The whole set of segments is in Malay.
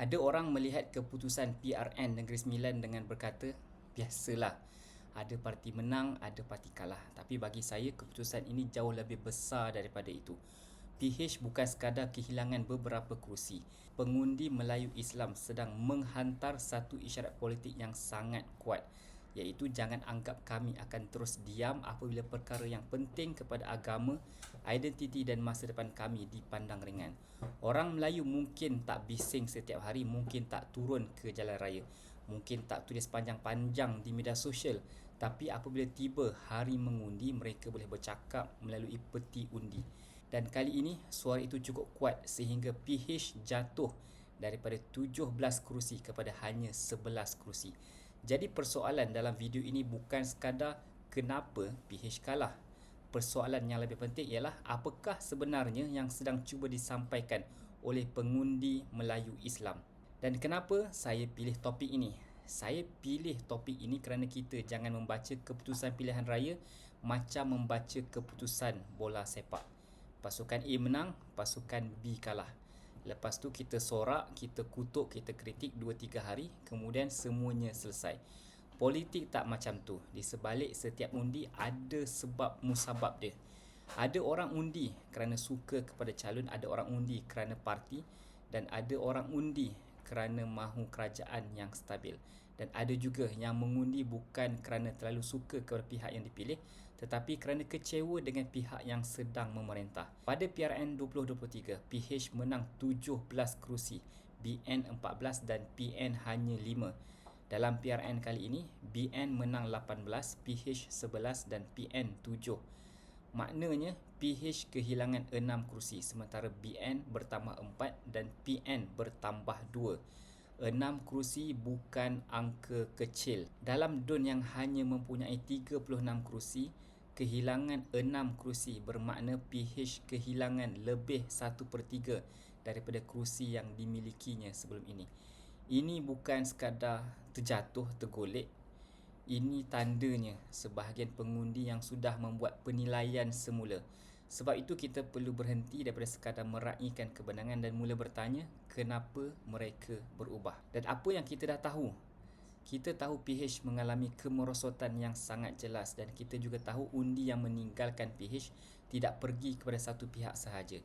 Ada orang melihat keputusan PRN Negeri Sembilan dengan berkata, biasalah, ada parti menang, ada parti kalah. Tapi bagi saya, keputusan ini jauh lebih besar daripada itu. PH bukan sekadar kehilangan beberapa kerusi. Pengundi Melayu Islam sedang menghantar satu isyarat politik yang sangat kuat, iaitu jangan anggap kami akan terus diam apabila perkara yang penting kepada agama, identiti dan masa depan kami dipandang ringan. Orang Melayu mungkin tak bising setiap hari, mungkin tak turun ke jalan raya, mungkin tak tulis panjang-panjang di media sosial, tapi apabila tiba hari mengundi, mereka boleh bercakap melalui peti undi. Dan kali ini suara itu cukup kuat sehingga PH jatuh daripada 17 kerusi kepada hanya 11 kerusi. Jadi persoalan dalam video ini bukan sekadar kenapa PH kalah. Persoalan yang lebih penting ialah apakah sebenarnya yang sedang cuba disampaikan oleh pengundi Melayu Islam. Dan kenapa saya pilih topik ini? Saya pilih topik ini kerana kita jangan membaca keputusan pilihan raya macam membaca keputusan bola sepak. Pasukan A menang, pasukan B kalah. Lepas tu kita sorak, kita kutuk, kita kritik 2-3 hari, kemudian semuanya selesai. Politik tak macam tu. Di sebalik setiap undi ada sebab musabab dia. Ada orang undi kerana suka kepada calon, ada orang undi kerana parti, dan ada orang undi kerana mahu kerajaan yang stabil. Dan ada juga yang mengundi bukan kerana terlalu suka kepada pihak yang dipilih, tetapi kerana kecewa dengan pihak yang sedang memerintah. Pada PRN 2023, PH menang 17 kerusi, BN 14 dan PN hanya 5. Dalam PRN kali ini, BN menang 18, PH 11 dan PN 7. Maknanya, PH kehilangan 6 kerusi sementara BN bertambah 4 dan PN bertambah 2. 6 kerusi bukan angka kecil. Dalam DUN yang hanya mempunyai 36 kerusi, kehilangan 6 kerusi bermakna PH kehilangan lebih 1/3 daripada kerusi yang dimilikinya sebelum ini. Ini bukan sekadar terjatuh, tergolek. Ini tandanya sebahagian pengundi yang sudah membuat penilaian semula. Sebab itu kita perlu berhenti daripada sekadar meraihkan kebenaran dan mula bertanya kenapa mereka berubah. Dan apa yang kita dah tahu? Kita tahu PH mengalami kemerosotan yang sangat jelas dan kita juga tahu undi yang meninggalkan PH tidak pergi kepada satu pihak sahaja.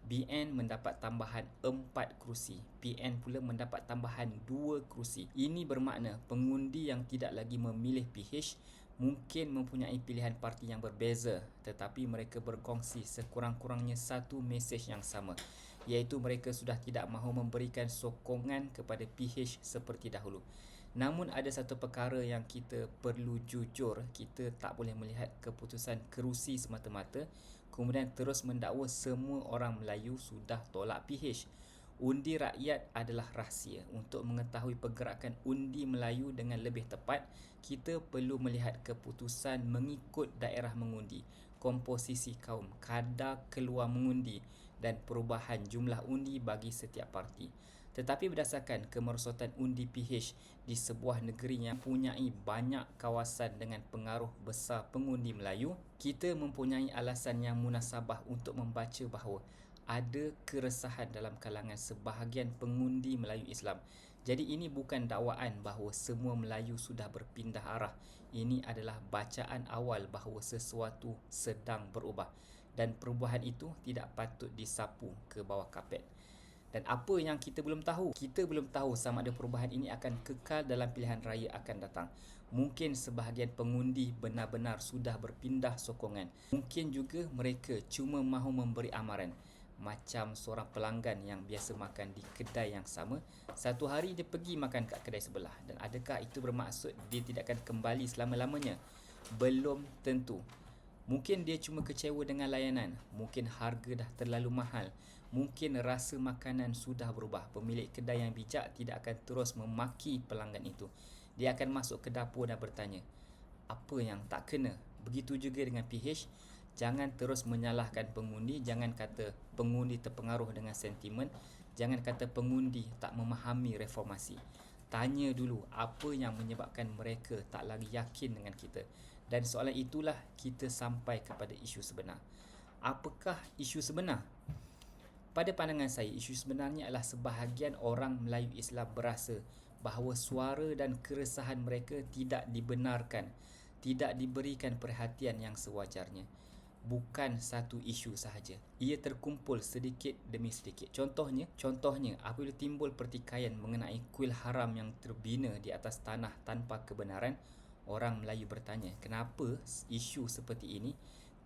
BN mendapat tambahan 4 kerusi, PN pula mendapat tambahan 2 kerusi. Ini bermakna pengundi yang tidak lagi memilih PH mungkin mempunyai pilihan parti yang berbeza, tetapi mereka berkongsi sekurang-kurangnya satu mesej yang sama, iaitu mereka sudah tidak mahu memberikan sokongan kepada PH seperti dahulu. Namun ada satu perkara yang kita perlu jujur, kita tak boleh melihat keputusan kerusi semata-mata kemudian terus mendakwa semua orang Melayu sudah tolak PH. Undi rakyat adalah rahsia. Untuk mengetahui pergerakan undi Melayu dengan lebih tepat, kita perlu melihat keputusan mengikut daerah mengundi, komposisi kaum, kadar keluar mengundi dan perubahan jumlah undi bagi setiap parti. Tetapi berdasarkan kemerosotan undi PH di sebuah negeri yang mempunyai banyak kawasan dengan pengaruh besar pengundi Melayu, kita mempunyai alasan yang munasabah untuk membaca bahawa ada keresahan dalam kalangan sebahagian pengundi Melayu Islam. Jadi ini bukan dakwaan bahawa semua Melayu sudah berpindah arah. Ini adalah bacaan awal bahawa sesuatu sedang berubah dan perubahan itu tidak patut disapu ke bawah kapet. Dan apa yang kita belum tahu? Kita belum tahu sama ada perubahan ini akan kekal dalam pilihan raya akan datang. Mungkin sebahagian pengundi benar-benar sudah berpindah sokongan. Mungkin juga mereka cuma mahu memberi amaran. Macam seorang pelanggan yang biasa makan di kedai yang sama, satu hari dia pergi makan kat kedai sebelah. Dan adakah itu bermaksud dia tidak akan kembali selama-lamanya? Belum tentu. Mungkin dia cuma kecewa dengan layanan, mungkin harga dah terlalu mahal, mungkin rasa makanan sudah berubah. Pemilik kedai yang bijak tidak akan terus memaki pelanggan itu. Dia akan masuk ke dapur dan bertanya, apa yang tak kena? Begitu juga dengan PH. Jangan terus menyalahkan pengundi, jangan kata pengundi terpengaruh dengan sentimen, jangan kata pengundi tak memahami reformasi. Tanya dulu apa yang menyebabkan mereka tak lagi yakin dengan kita. Dan soalan itulah kita sampai kepada isu sebenar. Apakah isu sebenar? Pada pandangan saya, isu sebenarnya adalah sebahagian orang Melayu Islam berasa bahawa suara dan keresahan mereka tidak dibenarkan, tidak diberikan perhatian yang sewajarnya. Bukan satu isu sahaja. Ia terkumpul sedikit demi sedikit. Contohnya apabila timbul pertikaian mengenai kuil haram yang terbina di atas tanah tanpa kebenaran, orang Melayu bertanya, kenapa isu seperti ini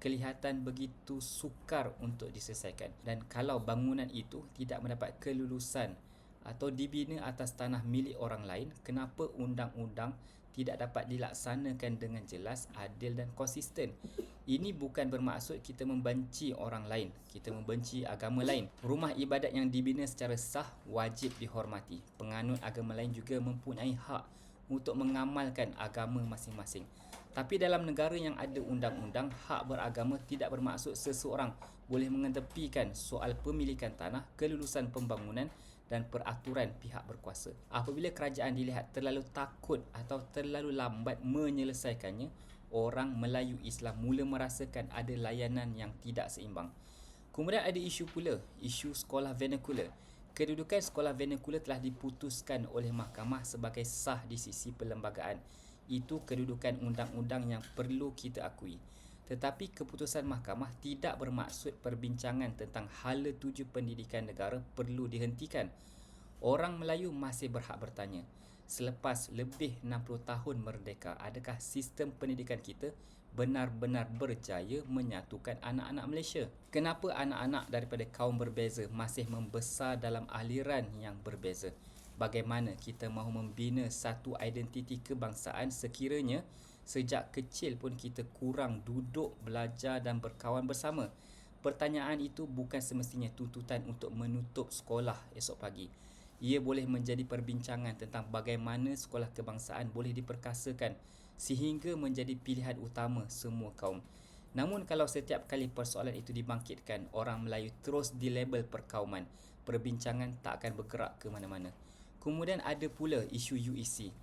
kelihatan begitu sukar untuk diselesaikan, dan kalau bangunan itu tidak mendapat kelulusan atau dibina atas tanah milik orang lain, kenapa undang-undang tidak dapat dilaksanakan dengan jelas, adil dan konsisten. Ini bukan bermaksud kita membenci orang lain, kita membenci agama lain. Rumah ibadat yang dibina secara sah wajib dihormati. Penganut agama lain juga mempunyai hak untuk mengamalkan agama masing-masing. Tapi dalam negara yang ada undang-undang, hak beragama tidak bermaksud seseorang boleh mengetepikan soal pemilikan tanah, kelulusan pembangunan dan peraturan pihak berkuasa. Apabila kerajaan dilihat terlalu takut atau terlalu lambat menyelesaikannya, orang Melayu Islam mula merasakan ada layanan yang tidak seimbang. Kemudian ada isu pula, isu sekolah vernacular. Kedudukan sekolah vernacular telah diputuskan oleh mahkamah sebagai sah di sisi perlembagaan. Itu kedudukan undang-undang yang perlu kita akui. Tetapi keputusan mahkamah tidak bermaksud perbincangan tentang hala tuju pendidikan negara perlu dihentikan. Orang Melayu masih berhak bertanya, selepas lebih 60 tahun merdeka, adakah sistem pendidikan kita benar-benar berjaya menyatukan anak-anak Malaysia? Kenapa anak-anak daripada kaum berbeza masih membesar dalam aliran yang berbeza? Bagaimana kita mahu membina satu identiti kebangsaan sekiranya sejak kecil pun kita kurang duduk, belajar dan berkawan bersama? Pertanyaan itu bukan semestinya tuntutan untuk menutup sekolah esok pagi. Ia boleh menjadi perbincangan tentang bagaimana sekolah kebangsaan boleh diperkasakan sehingga menjadi pilihan utama semua kaum. Namun kalau setiap kali persoalan itu dibangkitkan, orang Melayu terus dilabel perkauman, perbincangan tak akan bergerak ke mana-mana. Kemudian ada pula isu UEC.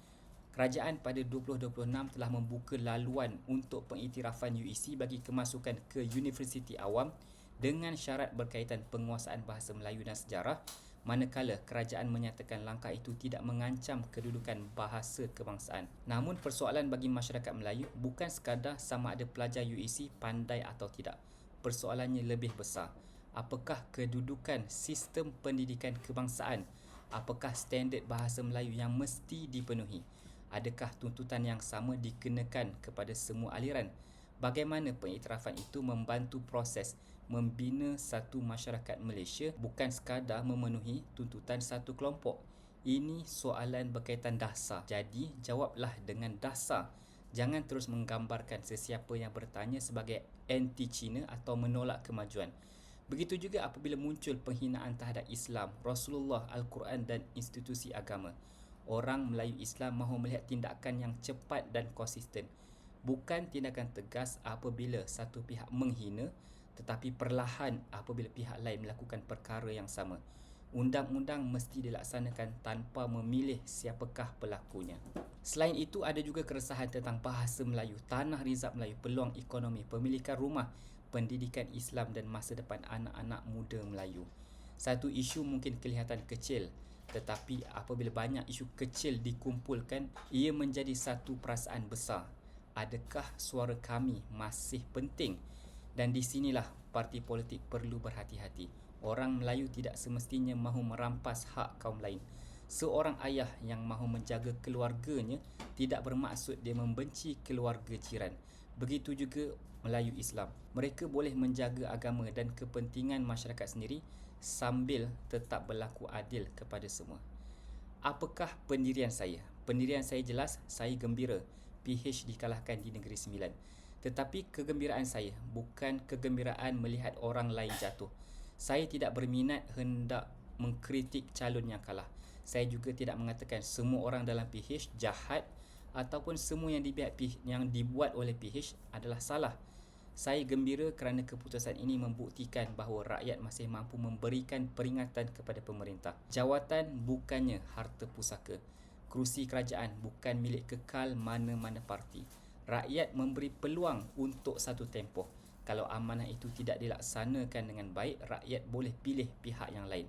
Kerajaan pada 2026 telah membuka laluan untuk pengiktirafan UEC bagi kemasukan ke universiti awam dengan syarat berkaitan penguasaan bahasa Melayu dan sejarah, manakala kerajaan menyatakan langkah itu tidak mengancam kedudukan bahasa kebangsaan. Namun persoalan bagi masyarakat Melayu bukan sekadar sama ada pelajar UEC pandai atau tidak. Persoalannya lebih besar. Apakah kedudukan sistem pendidikan kebangsaan? Apakah standard bahasa Melayu yang mesti dipenuhi? Adakah tuntutan yang sama dikenakan kepada semua aliran? Bagaimana pengiktirafan itu membantu proses membina satu masyarakat Malaysia bukan sekadar memenuhi tuntutan satu kelompok? Ini soalan berkaitan dasar. Jadi, jawablah dengan dasar. Jangan terus menggambarkan sesiapa yang bertanya sebagai anti-Cina atau menolak kemajuan. Begitu juga apabila muncul penghinaan terhadap Islam, Rasulullah, Al-Quran dan institusi agama. Orang Melayu Islam mahu melihat tindakan yang cepat dan konsisten. Bukan tindakan tegas apabila satu pihak menghina, tetapi perlahan apabila pihak lain melakukan perkara yang sama. Undang-undang mesti dilaksanakan tanpa memilih siapakah pelakunya. Selain itu, ada juga keresahan tentang bahasa Melayu, tanah rizab Melayu, peluang ekonomi, pemilikan rumah, pendidikan Islam dan masa depan anak-anak muda Melayu. Satu isu mungkin kelihatan kecil, tetapi apabila banyak isu kecil dikumpulkan, ia menjadi satu perasaan besar. Adakah suara kami masih penting? Dan di sinilah parti politik perlu berhati-hati. Orang Melayu tidak semestinya mahu merampas hak kaum lain. Seorang ayah yang mahu menjaga keluarganya tidak bermaksud dia membenci keluarga jiran. Begitu juga Melayu Islam. Mereka boleh menjaga agama dan kepentingan masyarakat sendiri sambil tetap berlaku adil kepada semua. Apakah pendirian saya? Pendirian saya jelas, saya gembira PH dikalahkan di Negeri Sembilan. Tetapi kegembiraan saya bukan kegembiraan melihat orang lain jatuh. Saya tidak berminat hendak mengkritik calon yang kalah. Saya juga tidak mengatakan semua orang dalam PH jahat ataupun semua yang dibuat oleh PH adalah salah. Saya gembira kerana keputusan ini membuktikan bahawa rakyat masih mampu memberikan peringatan kepada pemerintah. Jawatan bukannya harta pusaka. Kerusi kerajaan bukan milik kekal mana-mana parti. Rakyat memberi peluang untuk satu tempoh. Kalau amanah itu tidak dilaksanakan dengan baik, rakyat boleh pilih pihak yang lain.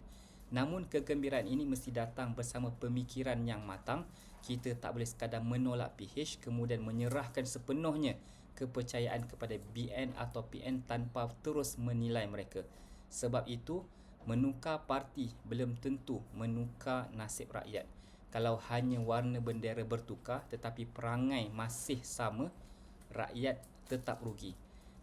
Namun kegembiraan ini mesti datang bersama pemikiran yang matang. Kita tak boleh sekadar menolak PH kemudian menyerahkan sepenuhnya kepercayaan kepada BN atau PN tanpa terus menilai mereka. Sebab itu, menukar parti belum tentu menukar nasib rakyat. Kalau hanya warna bendera bertukar tetapi perangai masih sama, rakyat tetap rugi.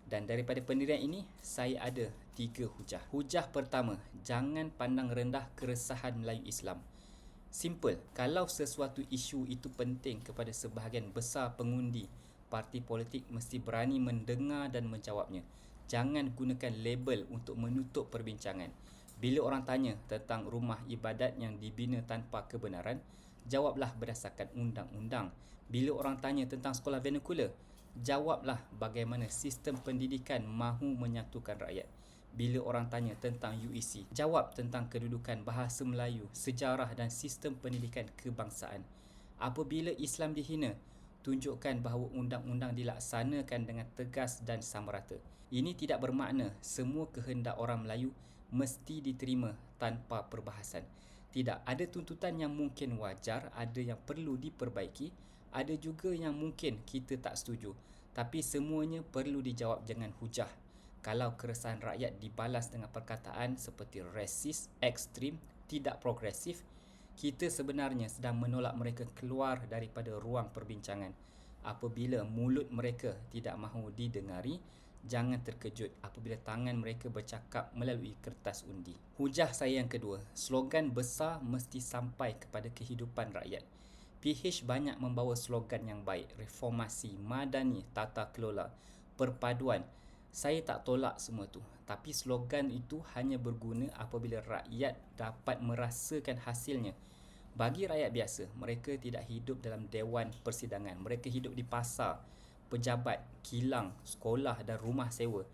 Dan daripada pendirian ini, saya ada 3 hujah. Hujah pertama, jangan pandang rendah keresahan Melayu Islam. Simple, kalau sesuatu isu itu penting kepada sebahagian besar pengundi, parti politik mesti berani mendengar dan menjawabnya. Jangan gunakan label untuk menutup perbincangan. Bila orang tanya tentang rumah ibadat yang dibina tanpa kebenaran, jawablah berdasarkan undang-undang. Bila orang tanya tentang sekolah vernacular, jawablah bagaimana sistem pendidikan mahu menyatukan rakyat. Bila orang tanya tentang UEC, jawab tentang kedudukan bahasa Melayu, sejarah dan sistem pendidikan kebangsaan. Apabila Islam dihina, tunjukkan bahawa undang-undang dilaksanakan dengan tegas dan sama rata. Ini tidak bermakna semua kehendak orang Melayu mesti diterima tanpa perbahasan. Tidak, ada tuntutan yang mungkin wajar, ada yang perlu diperbaiki, ada juga yang mungkin kita tak setuju. Tapi semuanya perlu dijawab dengan hujah. Kalau keresahan rakyat dibalas dengan perkataan seperti resis, ekstrim, tidak progresif, kita sebenarnya sedang menolak mereka keluar daripada ruang perbincangan. Apabila mulut mereka tidak mahu didengari, jangan terkejut apabila tangan mereka bercakap melalui kertas undi. Hujah saya yang kedua, slogan besar mesti sampai kepada kehidupan rakyat. PH banyak membawa slogan yang baik, reformasi, madani, tata kelola, perpaduan. Saya tak tolak semua tu, tapi slogan itu hanya berguna apabila rakyat dapat merasakan hasilnya. Bagi rakyat biasa, mereka tidak hidup dalam dewan persidangan. Mereka hidup di pasar, pejabat, kilang, sekolah dan rumah sewa.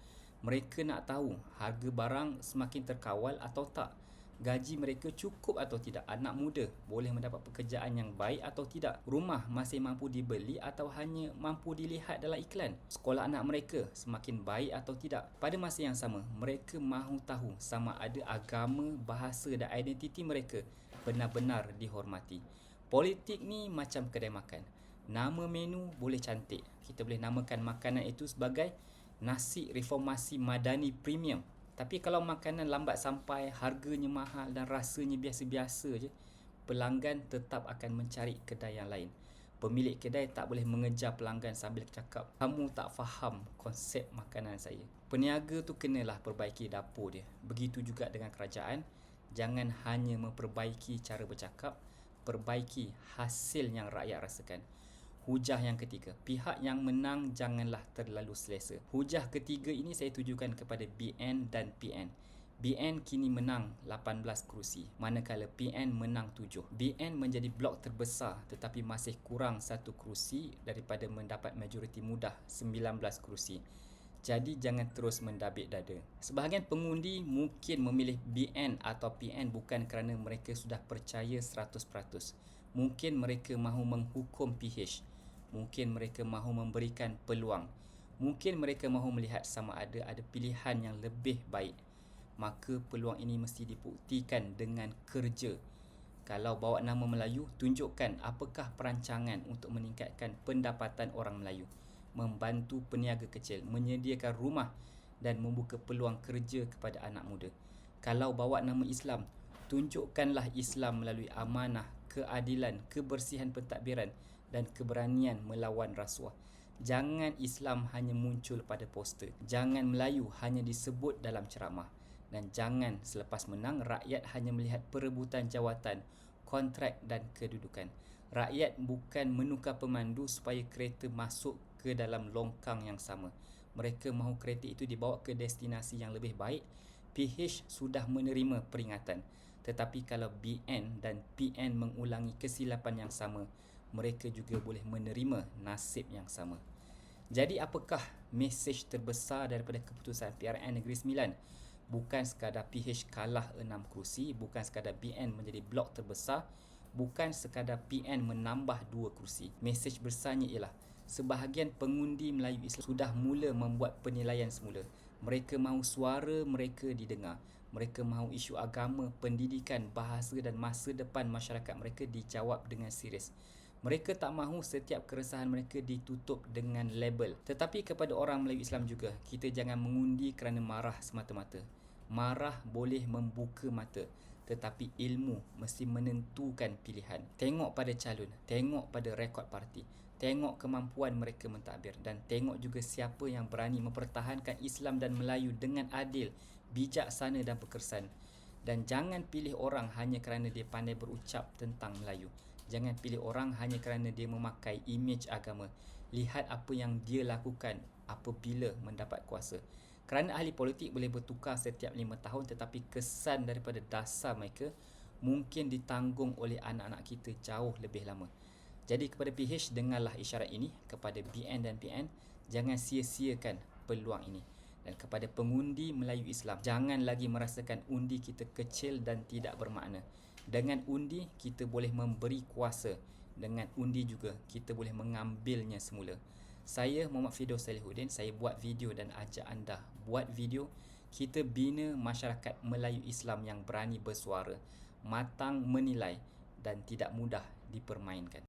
Mereka nak tahu harga barang semakin terkawal atau tak. Gaji mereka cukup atau tidak. Anak muda boleh mendapat pekerjaan yang baik atau tidak. Rumah masih mampu dibeli atau hanya mampu dilihat dalam iklan. Sekolah anak mereka semakin baik atau tidak. Pada masa yang sama, mereka mahu tahu sama ada agama, bahasa dan identiti mereka benar-benar dihormati. Politik ni macam kedai makan. Nama menu boleh cantik. Kita boleh namakan makanan itu sebagai nasi reformasi madani premium. Tapi kalau makanan lambat sampai, harganya mahal dan rasanya biasa-biasa je, pelanggan tetap akan mencari kedai yang lain. Pemilik kedai tak boleh mengejar pelanggan sambil cakap, kamu tak faham konsep makanan saya. Peniaga tu kenalah perbaiki dapur dia. Begitu juga dengan kerajaan. Jangan hanya memperbaiki cara bercakap, perbaiki hasil yang rakyat rasakan. Hujah yang ketiga, pihak yang menang janganlah terlalu selesa. Hujah ketiga ini saya tujukan kepada BN dan PN. BN kini menang 18 kerusi, manakala PN menang 7. BN menjadi blok terbesar tetapi masih kurang 1 kerusi daripada mendapat majoriti mudah 19 kerusi. Jadi jangan terus mendabik dada. Sebahagian pengundi mungkin memilih BN atau PN bukan kerana mereka sudah percaya 100%. Mungkin mereka mahu menghukum PH. Mungkin mereka mahu memberikan peluang. Mungkin mereka mahu melihat sama ada pilihan yang lebih baik. Maka peluang ini mesti dibuktikan dengan kerja. Kalau bawa nama Melayu, tunjukkan apakah perancangan untuk meningkatkan pendapatan orang Melayu, membantu peniaga kecil, menyediakan rumah dan membuka peluang kerja kepada anak muda. Kalau bawa nama Islam, tunjukkanlah Islam melalui amanah, keadilan, kebersihan pentadbiran dan keberanian melawan rasuah. Jangan Islam hanya muncul pada poster. Jangan Melayu hanya disebut dalam ceramah. Dan jangan selepas menang, rakyat hanya melihat perebutan jawatan, kontrak dan kedudukan. Rakyat bukan menukar pemandu supaya kereta masuk ke dalam longkang yang sama. Mereka mahu kereta itu dibawa ke destinasi yang lebih baik. PH sudah menerima peringatan. Tetapi kalau BN dan PN mengulangi kesilapan yang sama, mereka juga boleh menerima nasib yang sama. Jadi apakah mesej terbesar daripada keputusan PRN Negeri Sembilan? Bukan sekadar PH kalah 6 kerusi, bukan sekadar BN menjadi blok terbesar, bukan sekadar PN menambah 2 kerusi. Mesej besarnya ialah sebahagian pengundi Melayu Islam sudah mula membuat penilaian semula. Mereka mahu suara mereka didengar. Mereka mahu isu agama, pendidikan, bahasa dan masa depan masyarakat mereka dijawab dengan serius. Mereka tak mahu setiap keresahan mereka ditutup dengan label. Tetapi kepada orang Melayu Islam juga, kita jangan mengundi kerana marah semata-mata. Marah boleh membuka mata, tetapi ilmu mesti menentukan pilihan. Tengok pada calon, tengok pada rekod parti, tengok kemampuan mereka mentadbir dan tengok juga siapa yang berani mempertahankan Islam dan Melayu dengan adil, bijaksana dan berkesan. Dan jangan pilih orang hanya kerana dia pandai berucap tentang Melayu. Jangan pilih orang hanya kerana dia memakai imej agama. Lihat apa yang dia lakukan apabila mendapat kuasa. Kerana ahli politik boleh bertukar setiap 5 tahun, tetapi kesan daripada dasar mereka mungkin ditanggung oleh anak-anak kita jauh lebih lama. Jadi kepada PH, dengarlah isyarat ini. Kepada BN dan PN, jangan sia-siakan peluang ini. Dan kepada pengundi Melayu Islam, jangan lagi merasakan undi kita kecil dan tidak bermakna. Dengan undi, kita boleh memberi kuasa. Dengan undi juga, kita boleh mengambilnya semula. Saya Muhammad Firdaus Salihuddin, saya buat video dan ajak anda buat video. Kita bina masyarakat Melayu Islam yang berani bersuara, matang menilai dan tidak mudah dipermainkan.